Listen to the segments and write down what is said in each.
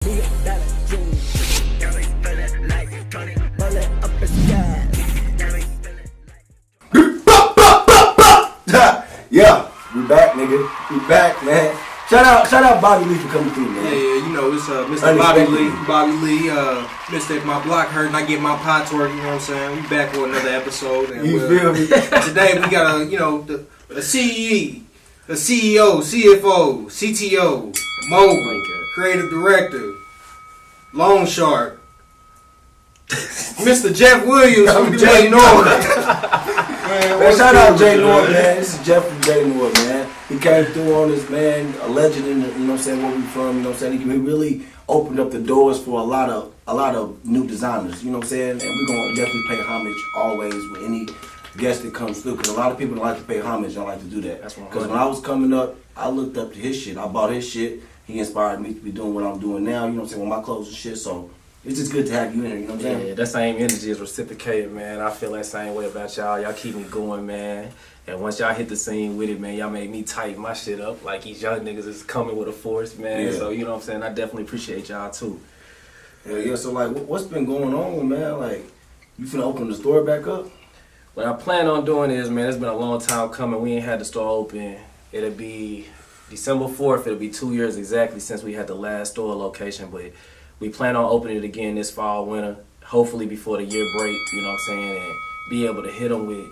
Yeah, we back, nigga. We back, man. Shout out Bobby Lee for coming through, man. Yeah, you know, it's Mr. Bobby Lee. Bobby Lee, Mr. My block hurt and I get my pot twerk, you know what I'm saying? We back for another episode. And you feel me? Today we got a CE, a CEO, CFO, CTO, mogul, creative director, loan shark, Mr. Jeff Williams from J.Noir. Man, shout out J.Noir, man. This is Jeff from J.Noir, man. He came through on us, man. A legend in the, you know what I'm saying, where we from, you know what I'm saying. He really opened up the doors for a lot of new designers, you know what I'm saying. And we're gonna definitely pay homage always with any guest that comes through, because a lot of people don't like to pay homage. Don't like to do that. Because when I was coming up, I looked up to his shit. I bought his shit. He inspired me to be doing what I'm doing now. You know what I'm saying, with my clothes and shit. So it's just good to have you in here, you know what I'm saying? Yeah, that same energy is reciprocated, man. I feel that same way about y'all. Y'all keep me going, man. And once y'all hit the scene with it, man, y'all made me tighten my shit up. Like, these young niggas is coming with a force, man. Yeah. So, you know what I'm saying? I definitely appreciate y'all, too. Yeah, so, like, what's been going on, man? Like, you finna open the store back up? What I plan on doing is, man, it's been a long time coming. We ain't had the store open. It'll be December 4th. It'll be 2 years exactly since we had the last store location, but we plan on opening it again this fall, winter, hopefully before the year break, you know what I'm saying, and be able to hit them with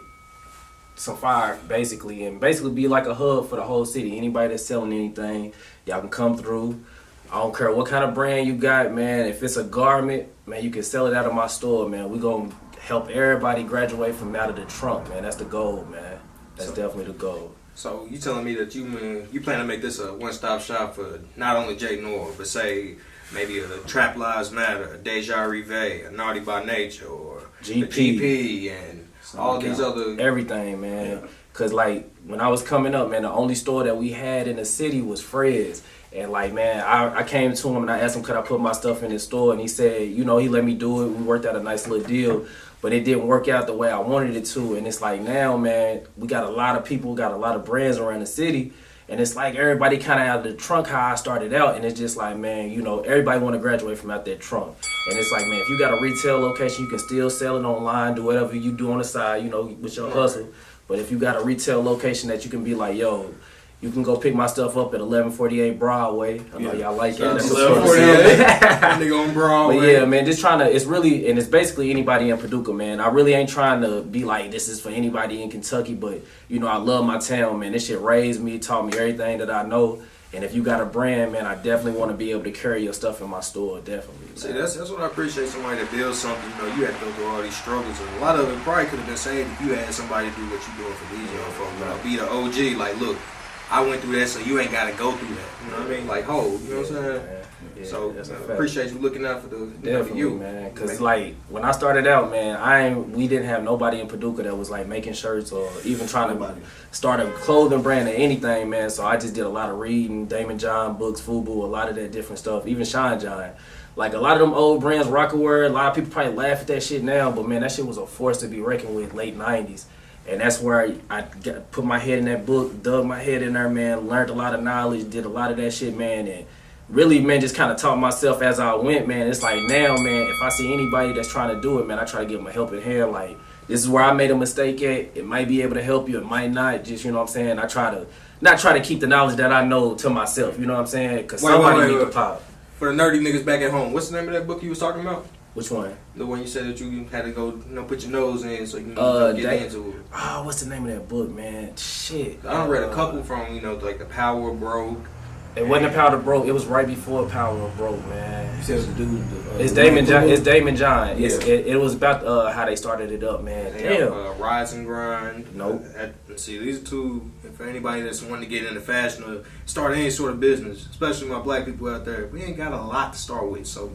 some fire, basically, and basically be like a hub for the whole city. Anybody that's selling anything, y'all can come through. I don't care what kind of brand you got, man. If it's a garment, man, you can sell it out of my store, man. We're going to help everybody graduate from out of the trunk, man. That's the goal, man. That's definitely the goal. So you telling me that you plan to make this a one-stop shop for not only J.Noir, but say maybe a Trap Lives Matter, a Deja Rive, a Naughty by Nature, or GP and all these other everything, man. Yeah. Cause like when I was coming up, man, the only store that we had in the city was Fred's. And like, man, I came to him and I asked him, could I put my stuff in his store? And he said, you know, he let me do it. We worked out a nice little deal, but it didn't work out the way I wanted it to. And it's like now, man, we got a lot of people, got a lot of brands around the city. And it's like everybody kind of out of the trunk how I started out. And it's just like, man, you know, everybody want to graduate from out that trunk. And it's like, man, if you got a retail location, you can still sell it online, do whatever you do on the side, you know, with your hustle. But if you got a retail location that you can be like, yo, you can go pick my stuff up at 1148 Broadway. I know y'all like that. That's 1148. Nigga on Broadway. But yeah, man, just trying to, it's really, and it's basically anybody in Paducah, man. I really ain't trying to be like, this is for anybody in Kentucky, but, you know, I love my town, man. This shit raised me, taught me everything that I know. And if you got a brand, man, I definitely want to be able to carry your stuff in my store, definitely. Man. See, that's what I appreciate, somebody that builds something. You know, you had to go through all these struggles. And a lot of it probably could have been saved if you had somebody do what you're doing for these young folks. You know, be the OG, like, look, I went through that, so you ain't got to go through that. You know what I mean? Like, hold, you know what I'm saying? Yeah, so, I appreciate you looking out for the definitely, you. Man. Because, like, when I started out, man, we didn't have nobody in Paducah that was, like, making shirts or even trying to start a clothing brand or anything, man. So I just did a lot of reading, Damon John books, FUBU, a lot of that different stuff, even Shine John. Like, a lot of them old brands, Rockaware, a lot of people probably laugh at that shit now, but, man, that shit was a force to be reckoned with late 90s. And that's where I put my head in that book, dug my head in there, man, learned a lot of knowledge, did a lot of that shit, man, and really, man, just kind of taught myself as I went, man. It's like now, man, if I see anybody that's trying to do it, man, I try to give them a helping hand. Like, this is where I made a mistake at. It might be able to help you. It might not. Just, you know what I'm saying? I try to not try to keep the knowledge that I know to myself. You know what I'm saying? Because somebody need to pop. For the nerdy niggas back at home, what's the name of that book you was talking about? Which one? The one you said that you had to go, you know, put your nose in so you can get into it. Oh, what's the name of that book, man? Shit. I read a couple from, you know, like The Power of Broke. It wasn't The Power of Broke. It was right before Power of Broke, man. You said it was the dude. It's Damon John. It's Damon John. Yeah. It was about how they started it up, man. Damn. Rise and Grind. Nope. Let's see, these are two, for anybody that's wanting to get into fashion or start any sort of business, especially my black people out there, we ain't got a lot to start with. So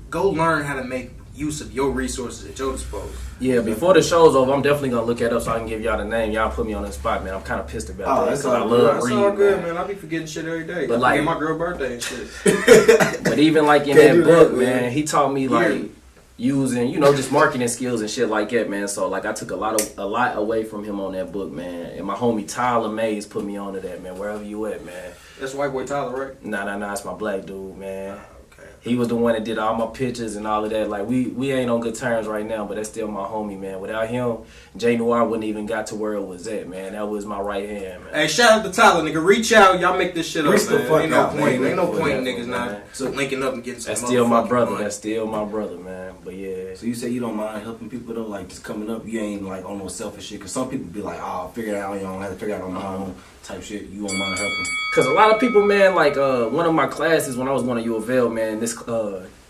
go learn how to make use of your resources at your disposal. Yeah, before the show's over, I'm definitely gonna look it up so I can give y'all the name. Y'all put me on the spot, man. I'm kind of pissed about that because I love reading. That's all good, man. I be forgetting shit every day. But like my girl's birthday and shit. But even like in that book, man, he taught me like using, you know, just marketing skills and shit like that, man. So like I took a lot away from him on that book, man. And my homie Tyler Mays put me onto that, man. Wherever you at, man. That's white boy Tyler, right? Nah, it's my black dude, man. He was the one that did all my pictures and all of that. Like we ain't on good terms right now, but that's still my homie, man. Without him, J.Noir wouldn't even got to where it was at, man. That was my right hand, man. Hey, shout out to Tyler, nigga. Reach out, y'all make this shit up, Reach the man. fuck Ain't no out, point. man. Ain't no point in Whatever, niggas man. not linking up and getting some. That's still my brother. money. That's still my brother, man. But yeah. So you say you don't mind helping people though, like just coming up. You ain't like on no selfish shit. Cause some people be like, oh, figure it out on your own. I have to figure it out on my own type shit. You don't mind helping. Cause a lot of people, man, like one of my classes when I was going to U of L, man, this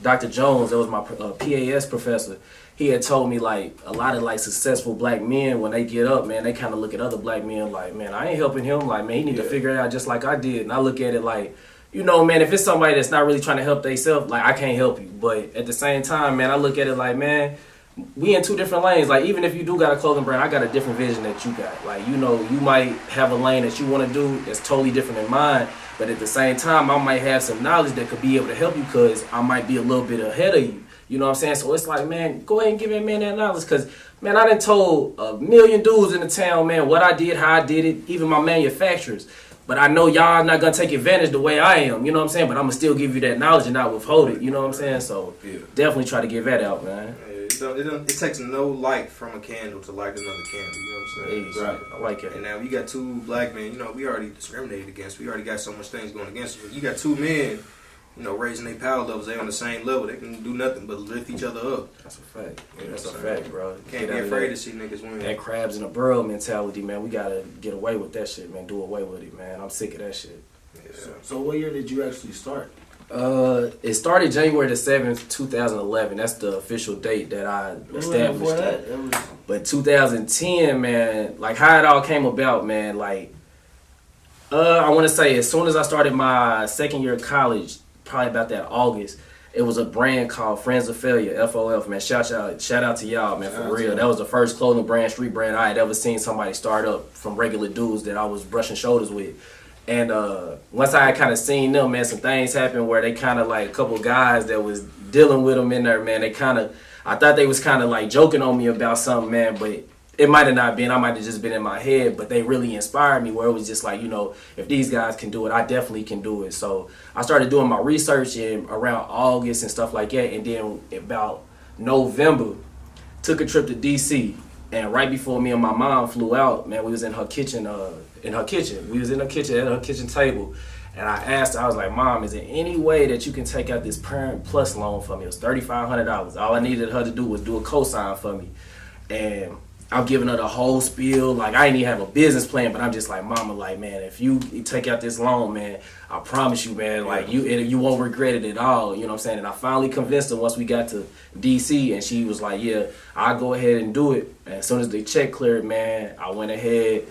Dr. Jones, that was my PAS professor. He had told me like a lot of like successful black men when they get up, man, they kind of look at other black men like, man, I ain't helping him. Like, man, he need to figure it out just like I did. And I look at it like, you know, man, if it's somebody that's not really trying to help themselves, like I can't help you. But at the same time, man, I look at it like, man, we in two different lanes. Like even if you do got a clothing brand, I got a different vision that you got. Like, you know, you might have a lane that you want to do that's totally different than mine. But at the same time, I might have some knowledge that could be able to help you because I might be a little bit ahead of you. You know what I'm saying? So it's like, man, go ahead and give that man that knowledge. Because, man, I done told a million dudes in the town, man, what I did, how I did it, even my manufacturers. But I know y'all not going to take advantage the way I am. You know what I'm saying? But I'm going to still give you that knowledge and not withhold it. You know what I'm saying? So definitely try to give that out, man. It takes no light from a candle to light another candle. You know what I'm saying? Hey, right. I like it. And now you got two black men. You know, we already discriminated against. We already got so much things going against us. You got two men, you know, raising their power levels. They on the same level. They can do nothing but lift each other up. That's a fact. You know That's a what I'm saying? fact, bro. Can't be afraid to see niggas win. That crabs in a barrel mentality, man. We got to get away with that shit, man. Do away with it, man. I'm sick of that shit. Yeah. So what year did you actually start? It started January the 7th, 2011. That's the official date that I established it. But 2010, man, like how it all came about, man, like I want to say as soon as I started my second year of college, probably about that August, it was a brand called Friends of Failure, FOF, man. Shout out to y'all, man, for real. That was the first clothing brand, street brand I had ever seen somebody start up from regular dudes that I was brushing shoulders with. And once I had kind of seen them, man, some things happened where they kind of like a couple guys that was dealing with them in there, man. They kind of, I thought they was kind of like joking on me about something, man, but it might have not been. I might have just been in my head, but they really inspired me where it was just like, you know, if these guys can do it, I definitely can do it. So I started doing my research in around August and stuff like that. And then about November, took a trip to DC. And right before me and my mom flew out, man, we was in her kitchen, We was in her kitchen at her kitchen table. And I asked her, I was like, Mom, is there any way that you can take out this Parent Plus loan for me? It was $3,500. All I needed her to do was do a cosign for me. And I'm giving her the whole spiel. Like, I didn't even have a business plan, but I'm just like, Mama, like, man, if you take out this loan, man, I promise you, man, like, you won't regret it at all. You know what I'm saying? And I finally convinced her once we got to D.C., and she was like, yeah, I'll go ahead and do it. And as soon as the check cleared, man, I went ahead,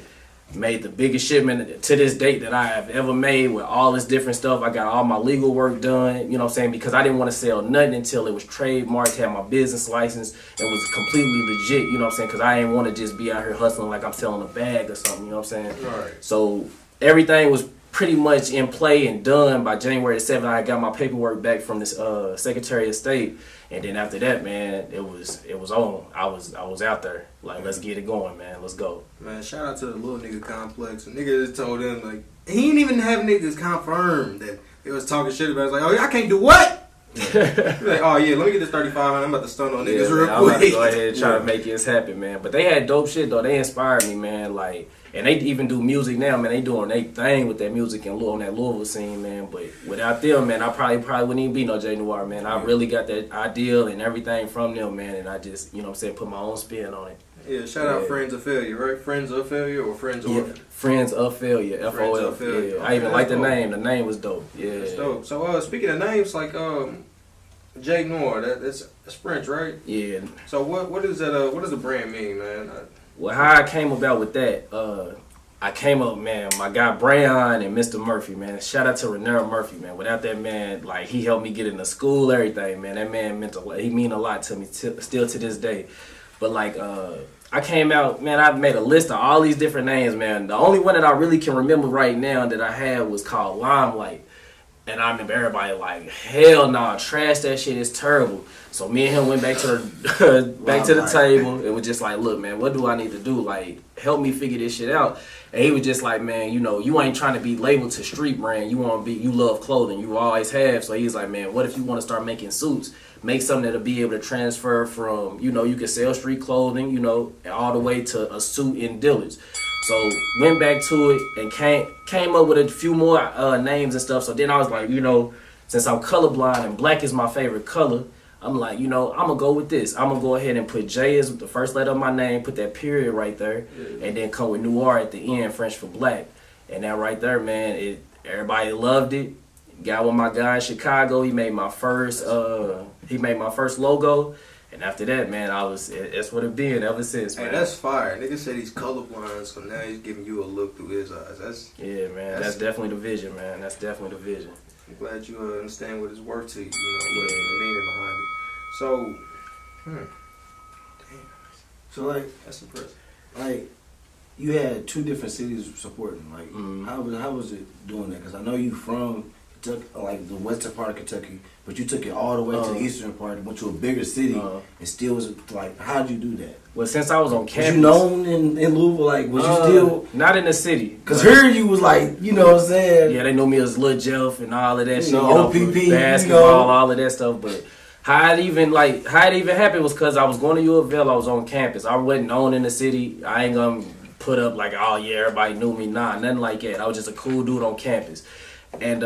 made the biggest shipment to this date that I have ever made with all this different stuff. I got all my legal work done, you know what I'm saying? Because I didn't want to sell nothing until it was trademarked, had my business license, and was completely legit, you know what I'm saying? Because I didn't want to just be out here hustling like I'm selling a bag or something, you know what I'm saying? Right. So everything was pretty much in play and done by January 7th. I got my paperwork back from this Secretary of State. And then after that, man, it was on. I was out there. Like, let's get it going, man. Let's go. Man, shout out to the little nigga complex. And niggas told him, like, he didn't even have niggas confirm that they was talking shit about it. It's like, oh, I can't do what? Like, oh, yeah, let me get this 35 and I'm about to stun on niggas real quick. I'm about to go ahead and try to make this happen, man. But they had dope shit, though. They inspired me, man. Like, and they even do music now, man. They doing their thing with that music and on that Louisville scene, man. But without them, man, I probably wouldn't even be no J.Noir, man. I really got that ideal and everything from them, man. And I just, you know what I'm saying, put my own spin on it. Yeah, shout out Friends of Failure, right? Friends of Failure or Friends of Friends of Failure, FOF. Yeah, I even like the name. The name was dope. Yeah, that's dope. So speaking of names, like J.Noir, that's French, right? Yeah. So what is that? What does the brand mean, man? Well, how I came about with that, I came up, man, my guy Brayon and Mr. Murphy, man. Shout out to Renero Murphy, man. Without that man, like, he helped me get into school, everything, man. That man he mean a lot to me, still to this day. But, like, I came out, man, I made a list of all these different names, man. The only one that I really can remember right now that I had was called Limelight. And I remember everybody like, hell nah, trash that shit is terrible. So me and him went back to the table. It was just like, look, man, what do I need to do? Like, help me figure this shit out. And he was just like, man, you know, you ain't trying to be labeled to street brand. You want to be, you love clothing. You always have. So he's like, man, what if you want to start making suits? Make something that'll be able to transfer from, you know, you can sell street clothing, you know, all the way to a suit in Dillard's. So went back to it and came up with a few more names and stuff. So then I was like, you know, since I'm colorblind and black is my favorite color, I'm like, you know, I'm going to go with this. I'm going to go ahead and put J as the first letter of my name, put that period right there, and then come with Noir at the end, French for black. And that right there, man, everybody loved it. Got with my guy in Chicago. He made my first logo. And after that, man, that's what it been ever since, man. Hey, that's fire. Nigga said he's colorblind, so now he's giving you a look through his eyes. That's definitely the vision, man. That's definitely the vision. I'm glad you understand what it's worth to you, what the meaning behind it. So, damn. So, like, that's impressive. Like, you had 2 different cities supporting. Like, how was it doing that? Because I know you from Kentucky, like the western part of Kentucky, but you took it all the way to the eastern part, went to a bigger city, and still was like, how'd you do that? Well, since I was on campus, was you known in Louisville? Like, was you still not in the city? Because here you was like, you know what I'm saying? Yeah, they knew me as Lil Jeff and all of that shit. OPP, basketball, all of that stuff. But how it even happened was because I was going to U of L. I was on campus. I wasn't known in the city. I ain't gonna put up like, oh yeah, everybody knew me. Nah, nothing like that. I was just a cool dude on campus. And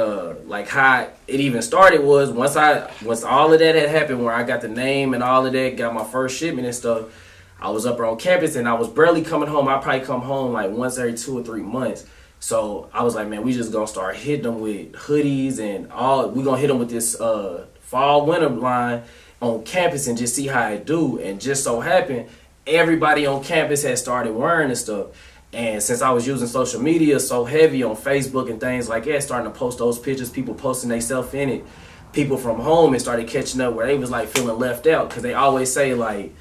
like how it even started was once all of that had happened, where I got the name and all of that, got my first shipment and stuff, I was up on campus and I was barely coming home. I probably come home like once every 2 or 3 months. So I was like, man, we just gonna start hitting them with hoodies and we gonna hit them with this fall winter line on campus and just see how it do. And just so happened, everybody on campus had started wearing this stuff. And since I was using social media so heavy on Facebook and things like that, starting to post those pictures, people posting themselves in it, people from home, and started catching up where they was like feeling left out. Because they always say like,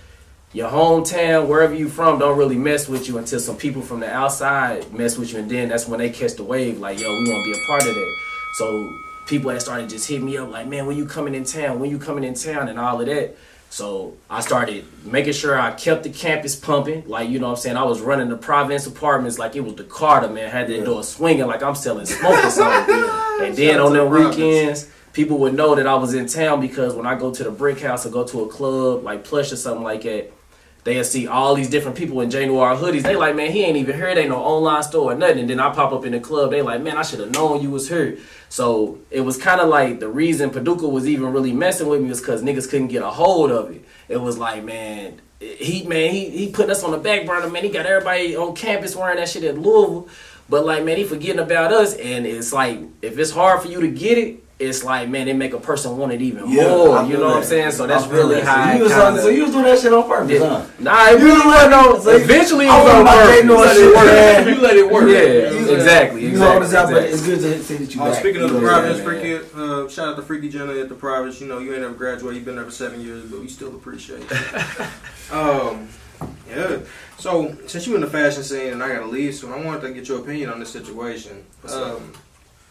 your hometown, wherever you from, don't really mess with you until some people from the outside mess with you. And then that's when they catch the wave like, yo, we want to be a part of that. So people had started just hitting me up like, man, when you coming in town? When you coming in town? And all of that. So I started making sure I kept the campus pumping. Like, you know what I'm saying? I was running the Province apartments like it was the Carter, man. Had the door swinging like I'm selling smoke or something. And then on them weekends, people would know that I was in town because when I go to the Brick House or go to a club like Plush or something like that, they'll see all these different people in J.Noir hoodies. They like, man, he ain't even here. They ain't no online store or nothing. And then I pop up in the club. They like, man, I should have known you was here. So it was kind of like the reason Paducah was even really messing with me was because niggas couldn't get a hold of it. It was like, man, he put us on the back burner, man. He got everybody on campus wearing that shit at Louisville. But like, man, he forgetting about us. And it's like, if it's hard for you to get it, it's like, man, it make a person want it even more. You know what I'm saying? So that's really how so you was doing that shit on purpose, huh? Nah, it really wasn't on. So eventually, it was on purpose. You let it work. Yeah, exactly. You know this out, but it's good to see that you back. Speaking of the Province, Freaky, shout out to Freaky Jenna at the Province. You know, you ain't never graduated. You've been there for 7 years, but we still appreciate it. Yeah. So, since you in the fashion scene and I gotta leave soon, I wanted to get your opinion on this situation.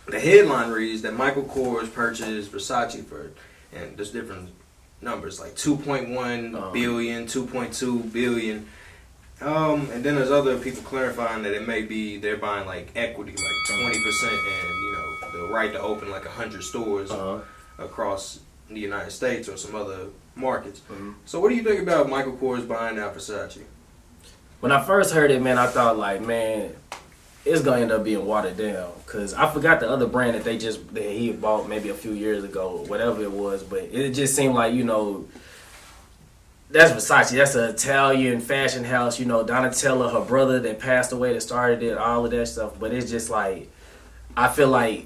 The headline reads that Michael Khors purchased Versace for, and there's different numbers, like 2.1 billion, 2.2 billion. And then there's other people clarifying that it may be they're buying like equity, like 20%, and you know, the right to open like 100 stores across the United States or some other markets. So what do you think about Michael Khors buying out Versace? When I first heard it, man, I thought like, man, it's gonna end up being watered down, cause I forgot the other brand that he bought maybe a few years ago, whatever it was. But it just seemed like, you know, that's Versace. That's an Italian fashion house. You know, Donatella, her brother that passed away that started it, all of that stuff. But it's just like, I feel like,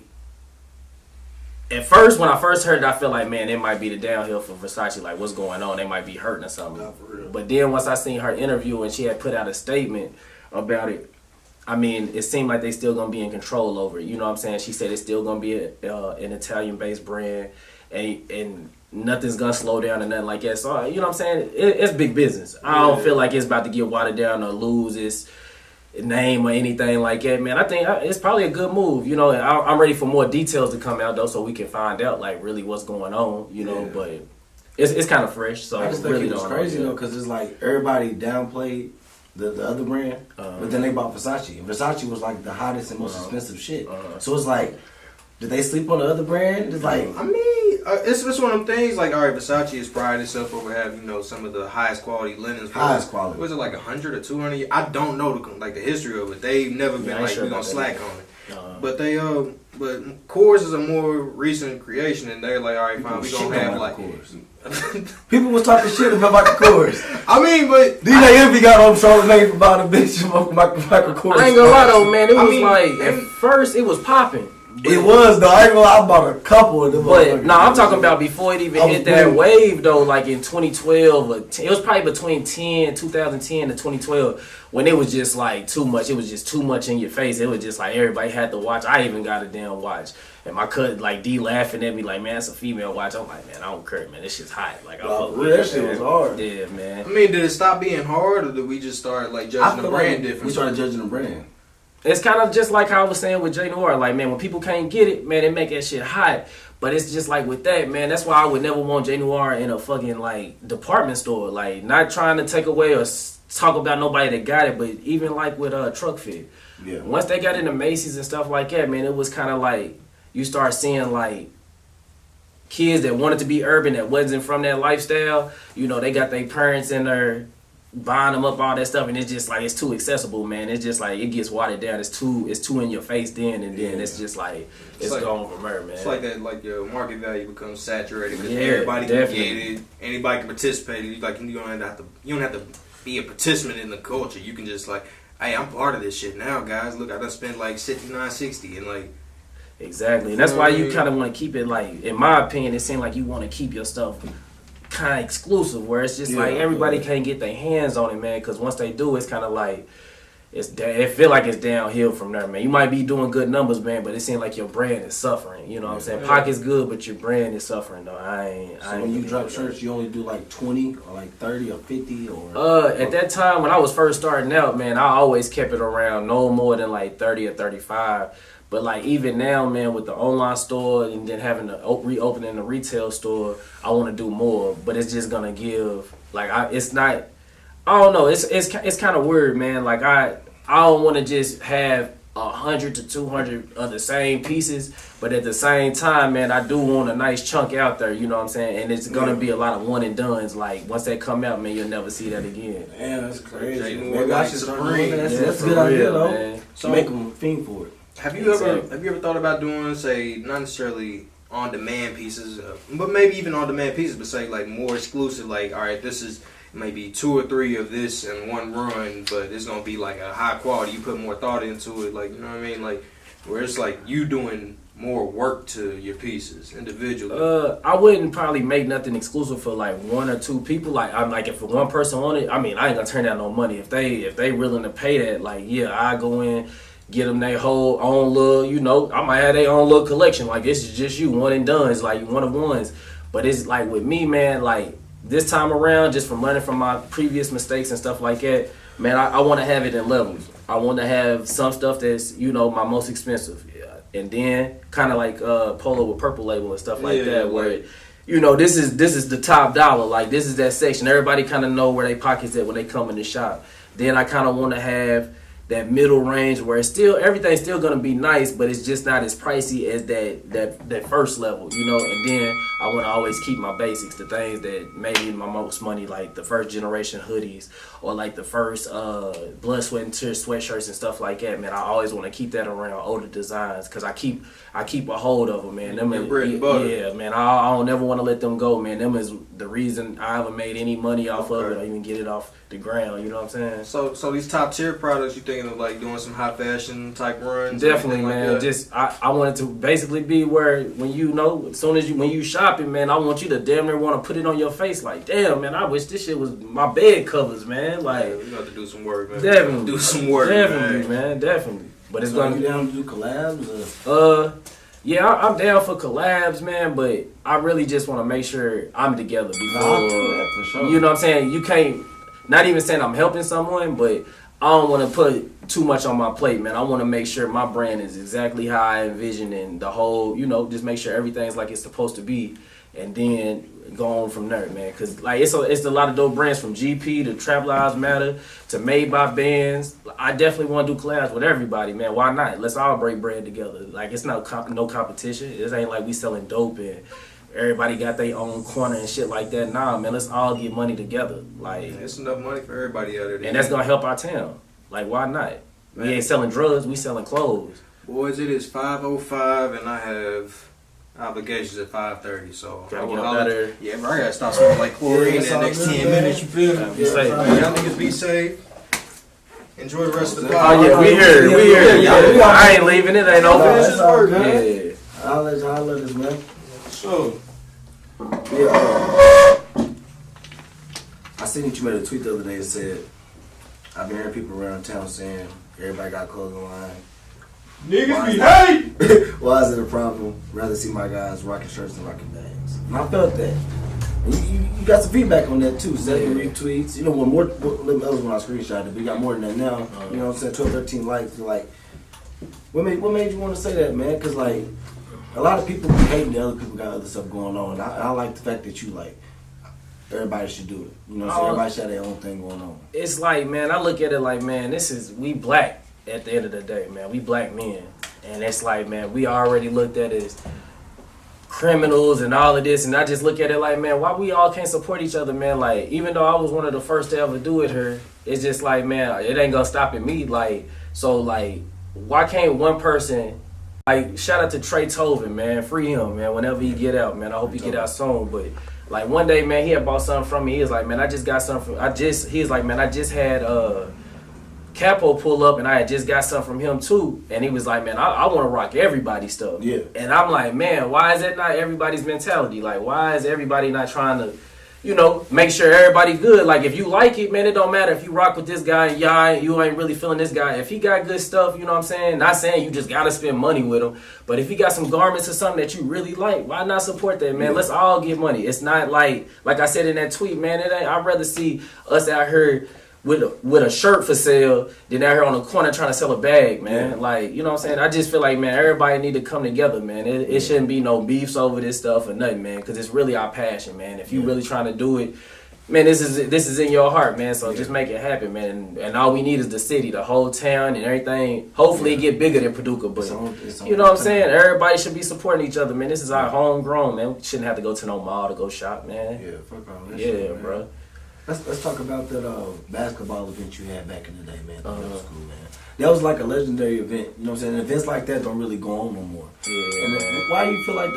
at first, when I first heard it, I feel like, man, it might be the downhill for Versace. Like, what's going on? They might be hurting or something. But then once I seen her interview and she had put out a statement about it, I mean, it seemed like they still gonna be in control over it. You know what I'm saying? She said it's still gonna be an Italian-based brand, and nothing's gonna slow down and nothing like that. So you know what I'm saying? It's big business. I don't feel like it's about to get watered down or lose name or anything like that, man. I think it's probably a good move, you know. And I'm ready for more details to come out though, so we can find out like really what's going on, you know. But it's kind of fresh, so I just think it was crazy though, because it's like everybody downplayed the other brand, but then they bought Versace, and Versace was like the hottest and most expensive shit. So it's like, did they sleep on the other brand? It's like, I mean, it's one of them things. Like, all right, Versace has prided itself over having, you know, some of the highest quality linens. Highest quality. Was it like 100 or 200? I don't know the history of it. They've never been like we're gonna slack on it. But they but Khors is a more recent creation, and they're like, all right, fine, we gonna have like. People was talking shit about the Khors. I mean, but DJ Envy got on Charlotte Mason about a bitch of Michael Khors. I ain't gonna lie though, man. It was like at first it was popping. It was though. I ain't gonna lie, I bought a couple of them. But no, I'm talking about before it even hit that wave though, like in 2012. It was probably between 2010 to 2012 when it was just like too much. It was just too much in your face. It was just like everybody had to watch. I even got a damn watch. And my cousin, like D, laughing at me like, man, it's a female watch. I'm like, man, I don't care, man. This shit's hot. Like, that shit was hard. Yeah, man. I mean, did it stop being hard, or did we just start like judging the brand different? We started judging the brand. It's kind of just like how I was saying with J.Noir. Like, man, when people can't get it, man, they make that shit hot. But it's just like with that, man, that's why I would never want J.Noir in a fucking, like, department store. Like, not trying to take away or talk about nobody that got it, but even, like, with Truck Fit. Yeah. Once they got into Macy's and stuff like that, man, it was kind of like you start seeing, like, kids that wanted to be urban that wasn't from that lifestyle. You know, they got their parents in there buying them up, all that stuff, and it's just like it's too accessible, man. It's just like it gets watered down. It's too in your face then, and then it's just like it's like, gone from her, man. It's like that, like your market value becomes saturated because yeah, everybody definitely. can get it, anybody can participate. Like you don't have to be a participant in the culture. You can just like, hey, I'm part of this shit now, guys. Look, I done spent like $69.60 and like. Exactly, and that's why you kind of want to keep it like, in my opinion, it seems like you want to keep your stuff kind of exclusive, where it's just like everybody can't get their hands on it, man. Because once they do, it's kind of like it feel like it's downhill from there, man. You might be doing good numbers, man, but it seems like your brand is suffering. You know what I'm saying? Pocket's good, but your brand is suffering, though. So when you drop shirts, you only do like 20 or like 30 or 50 or? At that time when I was first starting out, man, I always kept it around no more than like 30 or 35. But like even now, man, with the online store and then having the reopening the retail store, I want to do more. But it's just gonna give it's not. I don't know. It's kind of weird, man. Like I don't want to just have 100 to 200 of the same pieces, but at the same time, man, I do want a nice chunk out there. You know what I'm saying? And it's gonna be a lot of one and dones. Like once they come out, man, you'll never see that again. Man, that's crazy. Maybe I should start doing that. That's a good idea, though. Man. So make them fiend for it. Have you ever thought about doing, say, not necessarily on demand pieces, but maybe even on demand pieces, but say like more exclusive? Like, all right, this is maybe 2 or 3 of this in one run, but it's gonna be like a high quality. You put more thought into it, like, you know what I mean? Like where it's like you doing more work to your pieces individually. I wouldn't probably make nothing exclusive for like 1 or 2 people. Like I'm like, if for one person on it, I mean, I ain't gonna turn down no money. If they willing to pay that, like I go in. Get them their whole own little, you know, I might have their own little collection. Like, this is just you, one and done. It's like one of ones. But it's like with me, man, like this time around, just from learning from my previous mistakes and stuff like that, man, I want to have it in levels. I want to have some stuff that's, you know, my most expensive. Yeah. And then kind of like Polo with Purple Label and stuff like that, where, you know, this is the top dollar. Like, this is that section. Everybody kind of know where they pockets at when they come in the shop. Then I kind of want to have that middle range where it's still everything's still gonna be nice, but it's just not as pricey as that first level, you know. And then I want to always keep my basics, the things that made me my most money, like the first generation hoodies or like the first blood, sweat, and tears sweatshirts and stuff like that. Man, I always want to keep that around, older designs, because I keep a hold of them, man. Them bread and butter. Yeah, man. I don't never want to let them go, man. Them is the reason I ever made any money off of it or even get it off the ground. You know what I'm saying? So these top tier products, you thinking of like doing some high fashion type runs? Definitely, man. Like just I want it to basically be where when you know, as soon as when you shopping, man, I want you to damn near want to put it on your face. Like, damn, man, I wish this shit was my bed covers, man. Like, we got to do some work, man. Definitely Do some work, definitely, man. Definitely. But it's gonna be down to do collabs. Yeah, I'm down for collabs, man, but I really just want to make sure I'm together before. For sure. You know what I'm saying? You can't, not even saying I'm helping someone, but I don't want to put too much on my plate, man. I want to make sure my brand is exactly how I envision and the whole, just make sure everything's like it's supposed to be, and then go on from there, man. Because like it's a lot of dope brands from GP to Trap Lives Matter to Made by Bands. I definitely want to do collabs with everybody, man. Why not? Let's all break bread together. Like it's no competition. It ain't like we selling dope and everybody got their own corner and shit like that. Nah, man, let's all get money together. Like, it's enough money for everybody out there. And that's gonna help our town. Like, why not? Man. We ain't selling drugs, we selling clothes. Boys, it is 5:05 and I have obligations at 5:30, so gotta get up better. Yeah, bro, I gotta stop smoking like chlorine in the next 10 minutes, you feel me? Be safe. Y'all niggas be safe. Enjoy the rest of the pod. Oh yeah, we here. Yeah. I ain't leaving it, ain't over. Finish this work, man. Yeah. I'll let us, man. So, yeah, I seen that you made a tweet the other day that said, I've been hearing people around town saying everybody got clothing line. niggas be hate! Why is it a problem? Rather see my guys rocking shirts than rocking bags. And I felt that. And you got some feedback on that too. 7 retweets. That was when I screenshotted it. We got more than that now. You know what I'm saying? 12, 13 likes. Like, what made you want to say that, man? Because like, a lot of people be hating that other people got other stuff going on. I like the fact that you like, everybody should do it. You know what I'm saying? Everybody should have their own thing going on. It's like, man, I look at it like, man, we black at the end of the day, man. We black men. And it's like, man, we already looked at as criminals and all of this. And I just look at it like, man, why we all can't support each other, man? Like, even though I was one of the first to ever do it here, it's just like, man, it ain't gonna stop at me. Like, so like, why can't one person... Like, shout out to Trey Tovin, man. Free him, man, whenever he get out, man. I hope he get out soon. But, like, one day, man, he had bought something from me. He was like, man, I just got something from... He was like, man, I just had Capo pull up, and I had just got something from him, too. And he was like, man, I want to rock everybody's stuff. Yeah. And I'm like, man, why is that not everybody's mentality? Like, why is everybody not trying to... make sure everybody good. Like, if you like it, man, it don't matter if you rock with this guy and you ain't really feeling this guy. If he got good stuff, you know what I'm saying? Not saying you just got to spend money with him, but if he got some garments or something that you really like, why not support that, man? Yeah. Let's all get money. It's not like I said in that tweet, man, I'd rather see us out here with a shirt for sale than out here on the corner trying to sell a bag, man. Yeah. Like, you know what I'm saying? I just feel like, man, everybody need to come together, man. It shouldn't be no beefs over this stuff or nothing, man, because it's really our passion, man. If you really trying to do it, man, this is in your heart, man. So just make it happen, man. And all we need is the city, the whole town and everything. Hopefully it get bigger than Paducah, but you know what I'm saying? Everybody should be supporting each other, man. This is our homegrown, man. We shouldn't have to go to no mall to go shop, man. Yeah, fuck all that shit, shit, bro. Let's talk about that basketball event you had back in the day, man. That was cool, man. That was like a legendary event. You know what I'm saying? And events like that don't really go on no more. Yeah. And why do you feel like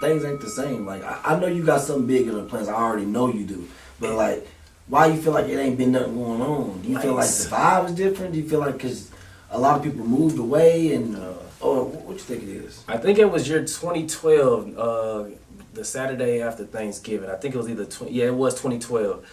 things ain't the same? Like, I know you got something big in the plans. I already know you do. But like, why you feel like it ain't been nothing going on? Do you feel like the vibe is different? Do you feel like because a lot of people moved away and what you think it is? I think it was your 2012, the Saturday after Thanksgiving. I think it was either it was 2012.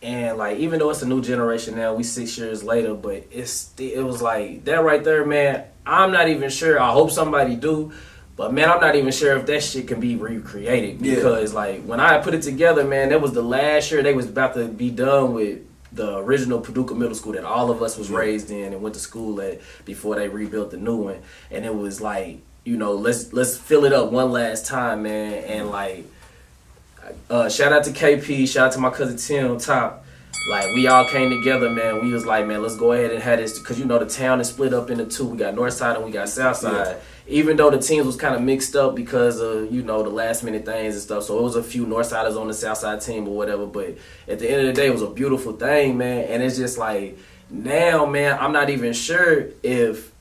And like, even though it's a new generation now, we 6 years later, but it was like that right there, man. I'm not even sure. I hope somebody do, but man, I'm not even sure if that shit can be recreated because like when I put it together, man, that was the last year they was about to be done with the original Paducah Middle School that all of us was raised in and went to school at before they rebuilt the new one, and it was like, let's fill it up one last time, man, and like. Shout out to KP, shout out to my cousin Tim Top. Like, we all came together, man. We was like, man, let's go ahead and have this, because the town is split up into two. We got North Side and we got South Side. Yeah. Even though the teams was kind of mixed up because of the last minute things and stuff, so it was a few North Siders on the South Side team or whatever. But at the end of the day, it was a beautiful thing, man. And it's just like, now, man, I'm not even sure if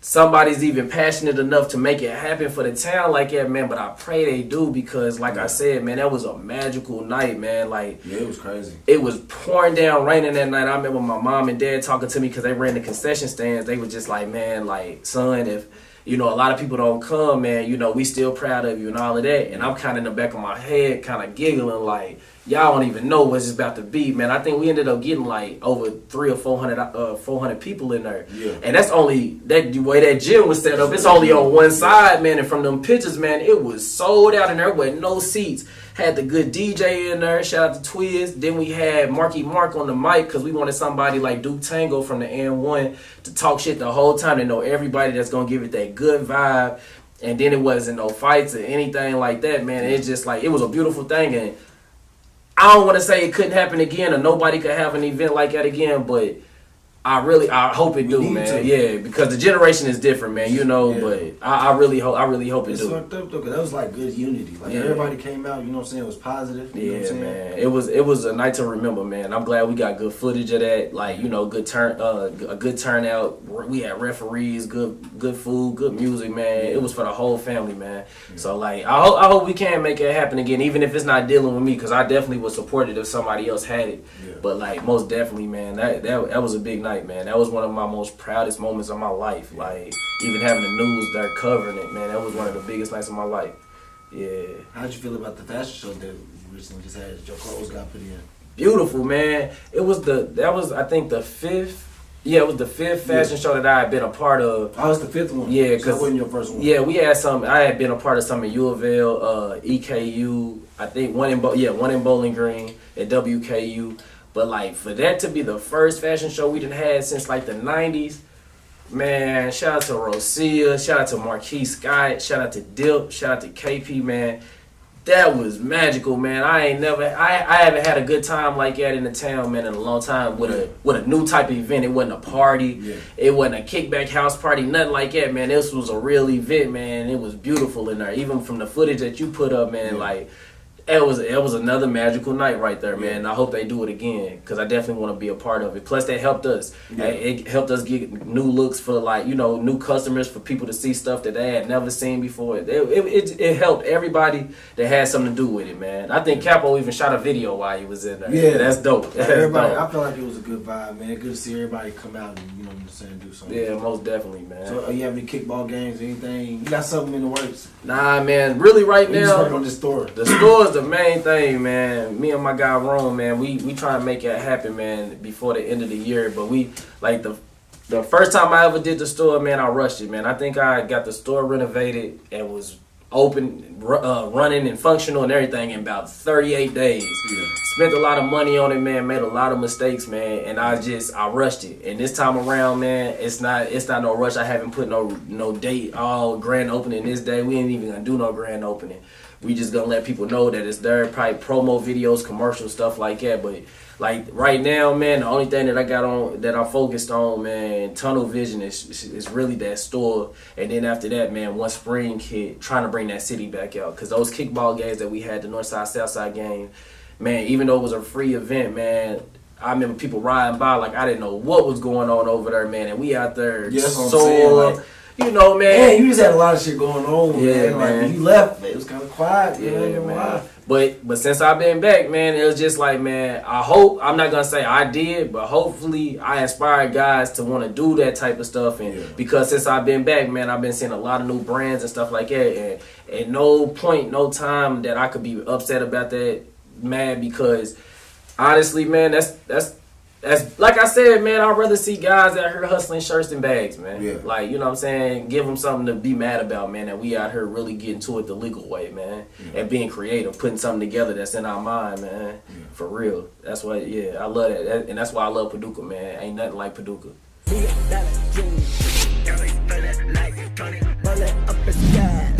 somebody's even passionate enough to make it happen for the town like that, man. But I pray they do, because like I said, man, that was a magical night, man. Like, yeah, it was crazy. It was pouring down raining that night. I remember my mom and dad talking to me because they ran the concession stands. They were just like, man, like, son, if a lot of people don't come, man, we still proud of you and all of that. And I'm kind of in the back of my head kind of giggling like, y'all don't even know what it's about to be, man. I think we ended up getting like over 300 or 400 people in there. Yeah. And that's only the way that gym was set up. It's only on one side, man. And from them pictures, man, it was sold out and there wasn't no seats. had the good DJ in there. Shout out to Twiz. Then we had Marky Mark on the mic because we wanted somebody like Duke Tango from the N1 to talk shit the whole time to know everybody that's gonna give it that good vibe. And then it wasn't no fights or anything like that, man. It's just like, it was a beautiful thing. And I don't want to say it couldn't happen again or nobody could have an event like that again, but I hope it do, man. Yeah, because the generation is different, man. You know, but I really hope it do. It's fucked up though, because that was like good unity. Like everybody came out, you know what I'm saying? It was positive. You know what I'm saying? Man. It was a night to remember, man. I'm glad we got good footage of that. Like, you know, a good turnout. We had referees, good food, good music, man. It was for the whole family, man. So like, I hope we can make it happen again, even if it's not dealing with me, because I definitely would support it if somebody else had it. Yeah. But like, most definitely, man, that was a big night. Man, that was one of my most proudest moments of my life. Like, even having the news there covering it, man, that was one of the biggest nights of my life. Yeah. How'd you feel about the fashion show that you recently just had? Your clothes got put in. Beautiful, man. It was I think the fifth. Yeah, it was the fifth fashion show that I had been a part of. Oh, it's the fifth one. Yeah, because it wasn't your first one. Yeah, we had some. I had been a part of some in U of L, EKU. I think one in Bowling Green at WKU. But like, for that to be the first fashion show we done had since like the 90s, man, shout out to Rosia, shout out to Marquise Scott, shout out to Dip, shout out to KP, man. That was magical, man. I haven't had a good time like that in the town, man, in a long time with a new type of event. It wasn't a party. Yeah. It wasn't a kickback house party, nothing like that, man. This was a real event, man. It was beautiful in there. Even from the footage that you put up, man, like, it was another magical night right there, man. I hope they do it again, because I definitely want to be a part of it. Plus, that helped us. Yeah. It helped us get new looks for, like, you know, new customers, for people to see stuff that they had never seen before. It helped everybody that had something to do with it, man. I think Capo even shot a video while he was in there. Yeah, that's dope. Everybody, I feel like it was a good vibe, man. Good to see everybody come out and, you know what I'm saying, do something. Yeah, most definitely, man. So, you have any kickball games or anything? You got something in the works? Nah, man. Really, right now, just working on this store. The store is the main thing, man. Me and my guy Rome, man, we try to make it happen, man, before the end of the year. But we, like, the first time I ever did the store, man, I rushed it, man. I think I got the store renovated and was open, running and functional and everything in about 38 days. Yeah. Spent a lot of money on it, man. Made a lot of mistakes, man. And I rushed it. And this time around, man, it's not no rush. I haven't put no date, grand opening this day. We ain't even gonna do no grand opening. We just gonna let people know that it's there. Probably promo videos, commercials, stuff like that. But like right now, man, the only thing that I got on, that I'm focused on, man, tunnel vision is really that store. And then after that, man, one spring hit, trying to bring that city back out. Cause those kickball games that we had, the Northside Southside game, man, even though it was a free event, man, I remember people riding by like I didn't know what was going on over there, man. And we out there so. You know, man. You just had a lot of shit going on. Yeah, man. Like, when you left, it was kind of quiet. Yeah, man. But since I've been back, man, it was just like, man, I hope, I'm not going to say I did, but hopefully I inspired guys to want to do that type of stuff. And because since I've been back, man, I've been seeing a lot of new brands and stuff like that. And at no point, no time that I could be upset about that, mad, because honestly, man, that's like I said, man, I'd rather see guys out here hustling shirts and bags, man. Yeah. Like, you know what I'm saying? Give them something to be mad about, man, that we out here really getting to it the legal way, man. Yeah. And being creative, putting something together that's in our mind, man. Yeah. For real. That's why, I love that. And that's why I love Paducah, man. Ain't nothing like Paducah. Up the sky.